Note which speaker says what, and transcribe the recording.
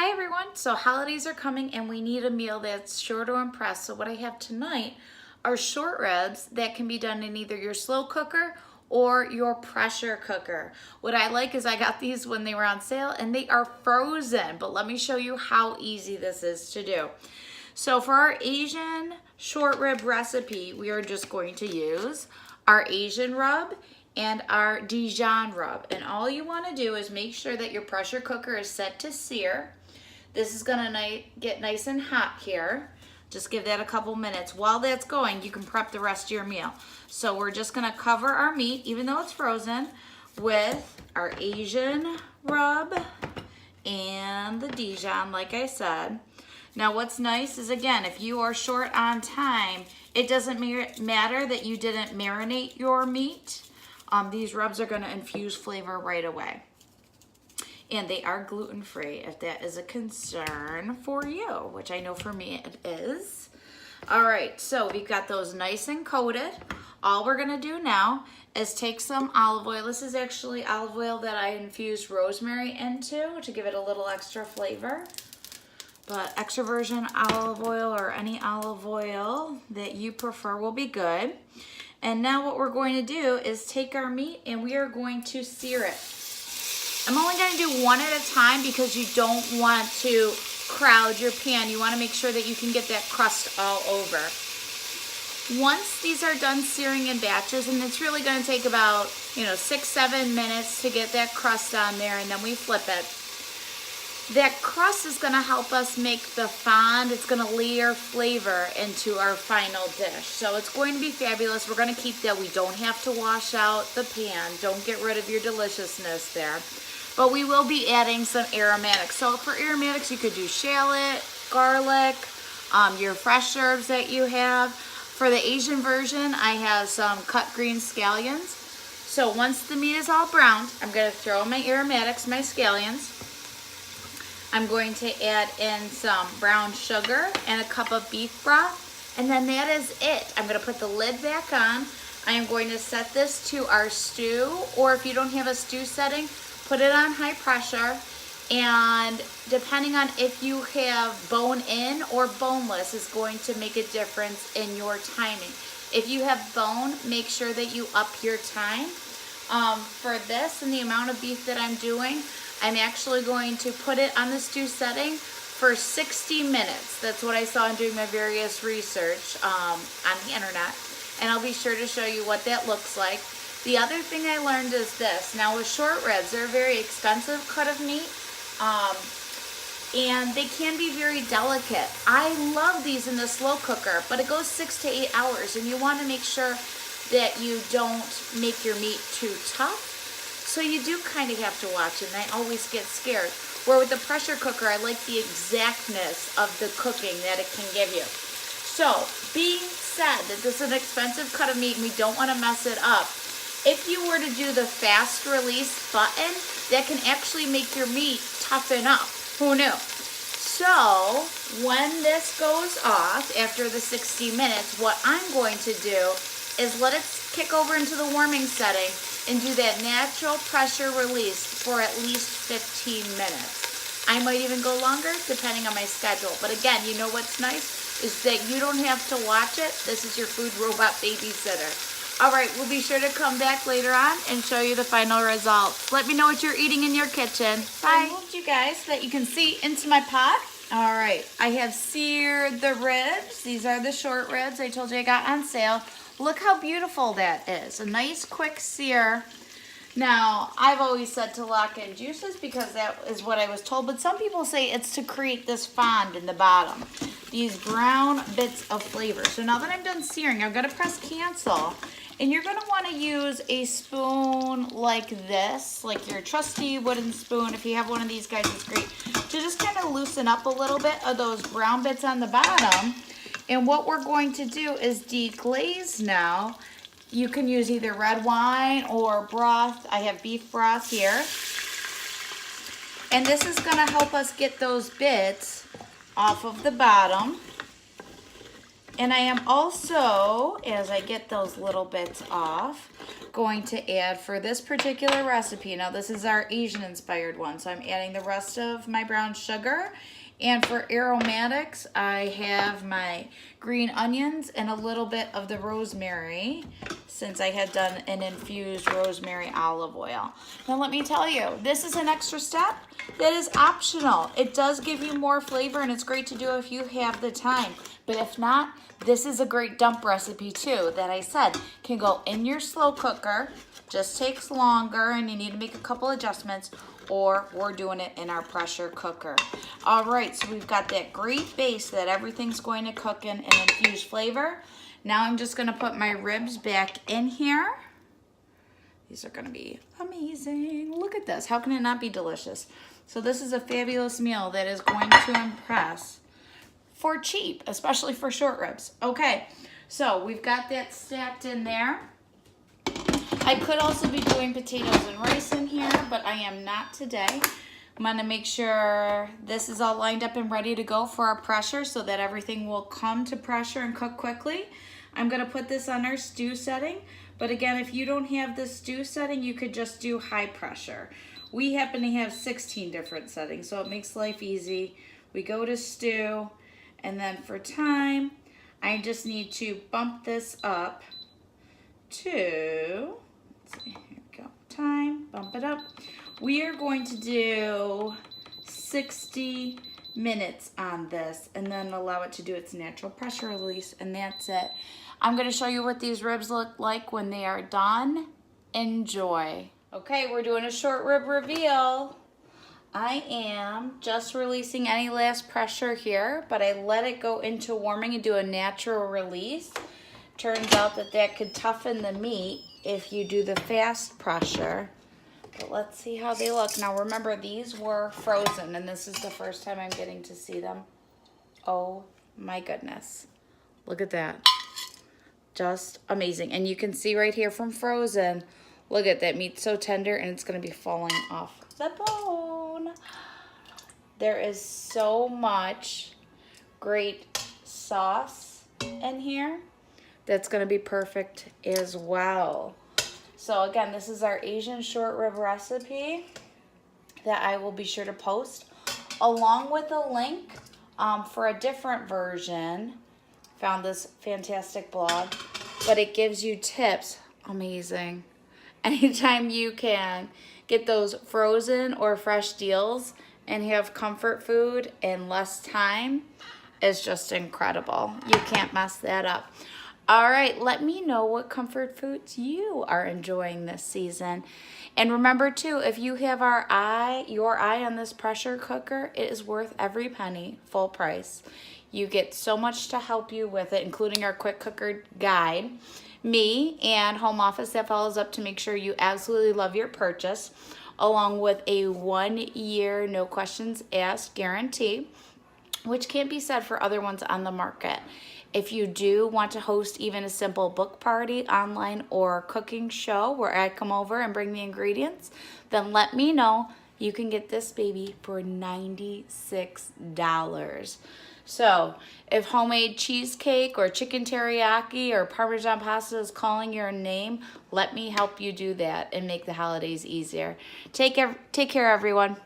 Speaker 1: Hi everyone, so holidays are coming and we need a meal that's sure to impress. So what I have tonight are short ribs that can be done in either your slow cooker or your pressure cooker. What I like is I got these when they were on sale and they are frozen, but let me show you how easy this is to do. So for our Asian short rib recipe, we are just going to use our Asian rub and our Dijon rub. And all you want to do is make sure that your pressure cooker is set to sear. This is gonna get nice and hot here. Just give that a couple minutes. While that's going, you can prep the rest of your meal. So we're just gonna cover our meat, even though it's frozen, with our Asian rub and the Dijon, like I said. Now what's nice is, again, if you are short on time, it doesn't matter that you didn't marinate your meat. These rubs are gonna infuse flavor right away. And they are gluten-free if that is a concern for you, which I know for me it is. All right, so we've got those nice and coated. All we're gonna do now is take some olive oil. This is actually olive oil that I infused rosemary into to give it a little extra flavor. But extra virgin olive oil or any olive oil that you prefer will be good. And now what we're going to do is take our meat and we are going to sear it. I'm only going to do one at a time because you don't want to crowd your pan. You want to make sure that you can get that crust all over. Once these are done searing in batches, and it's really going to take about 6-7 minutes to get that crust on there, and then we flip it. That crust is going to help us make the fond. It's going to layer flavor into our final dish. So it's going to be fabulous. We're going to keep that. We don't have to wash out the pan. Don't get rid of your deliciousness there. But we will be adding some aromatics. So for aromatics, you could do shallot, garlic, your fresh herbs that you have. For the Asian version, I have some cut green scallions. So once the meat is all browned, I'm going to throw in my aromatics, my scallions. I'm going to add in some brown sugar and a cup of beef broth. And then that is it. I'm going to put the lid back on. I am going to set this to our stew, or if you don't have a stew setting, put it on high pressure, and depending on if you have bone in or boneless is going to make a difference in your timing. If you have bone, make sure that you up your time. For this and the amount of beef that I'm doing, I'm actually going to put it on the stew setting for 60 minutes. That's what I saw in doing my various research on the internet, and I'll be sure to show you what that looks like. The other thing I learned is this. Now with short ribs, they're a very expensive cut of meat, and they can be very delicate. I love these in the slow cooker, but it goes 6 to 8 hours, and you want to make sure that you don't make your meat too tough. So you do kind of have to watch it, and I always get scared. Where with the pressure cooker, I like the exactness of the cooking that it can give you. So being said that this is an expensive cut of meat and we don't want to mess it up, if you were to do the fast release button, that can actually make your meat toughen up. Who knew? So when this goes off after the 60 minutes, what I'm going to do is let it kick over into the warming setting and do that natural pressure release for at least 15 minutes. I might even go longer depending on my schedule. But again, you know what's nice is that you don't have to watch it. This is your food robot babysitter. All right, we'll be sure to come back later on and show you the final results. Let me know what you're eating in your kitchen. Bye. I moved you guys so that you can see into my pot. All right, I have seared the ribs. These are the short ribs I told you I got on sale. Look how beautiful that is. A nice quick sear. Now, I've always said to lock in juices because that is what I was told, but some people say it's to create this fond in the bottom. These brown bits of flavor. So now that I'm done searing, I'm gonna press cancel. And you're gonna wanna use a spoon like this, like your trusty wooden spoon. If you have one of these guys, it's great. To just kind of loosen up a little bit of those brown bits on the bottom. And what we're going to do is deglaze now. You can use either red wine or broth. I have beef broth here. And this is gonna help us get those bits off of the bottom. And I am also, as I get those little bits off, going to add for this particular recipe. Now this is our Asian inspired one, so I'm adding the rest of my brown sugar. And for aromatics, I have my green onions and a little bit of the rosemary, since I had done an infused rosemary olive oil. Now let me tell you, this is an extra step that is optional. It does give you more flavor, and it's great to do if you have the time. But if not, this is a great dump recipe too, that I said can go in your slow cooker, just takes longer and you need to make a couple adjustments, or we're doing it in our pressure cooker. All right, so we've got that great base that everything's going to cook in an infused flavor. Now I'm just gonna put my ribs back in here. These are gonna be amazing. Look at this, how can it not be delicious? So this is a fabulous meal that is going to impress for cheap, especially for short ribs. Okay, so we've got that stacked in there. I could also be doing potatoes and rice in here, but I am not today. I'm gonna make sure this is all lined up and ready to go for our pressure so that everything will come to pressure and cook quickly. I'm gonna put this on our stew setting, but again, if you don't have the stew setting, you could just do high pressure. We happen to have 16 different settings, so it makes life easy. We go to stew, and then for time, I just need to bump this up to, let's see, here we go, time, bump it up. We are going to do 60 minutes on this and then allow it to do its natural pressure release, and that's it. I'm gonna show you what these ribs look like when they are done. Enjoy. Okay, we're doing a short rib reveal. I am just releasing any last pressure here, but I let it go into warming and do a natural release. Turns out that that could toughen the meat if you do the fast pressure. But let's see how they look. Now remember, these were frozen, and this is the first time I'm getting to see them. Oh my goodness. Look at that. Just amazing. And you can see right here from frozen, look at that meat, so tender, and it's gonna be falling off the bone. There is so much great sauce in here that's gonna be perfect as well. So again, this is our Asian short rib recipe that I will be sure to post, along with a link for a different version. Found this fantastic blog, but it gives you tips. Amazing. Anytime you can get those frozen or fresh deals and have comfort food in less time is just incredible. You can't mess that up. All right, let me know what comfort foods you are enjoying this season. And remember too, if you have your eye on this pressure cooker, it is worth every penny, full price. You get so much to help you with it, including our quick cooker guide, me, and home office that follows up to make sure you absolutely love your purchase, along with a 1-year no questions asked guarantee, which can't be said for other ones on the market. If you do want to host even a simple book party, online, or cooking show where I come over and bring the ingredients, then let me know. You can get this baby for $96. So if homemade cheesecake or chicken teriyaki or Parmesan pasta is calling your name, let me help you do that and make the holidays easier. Take care, everyone.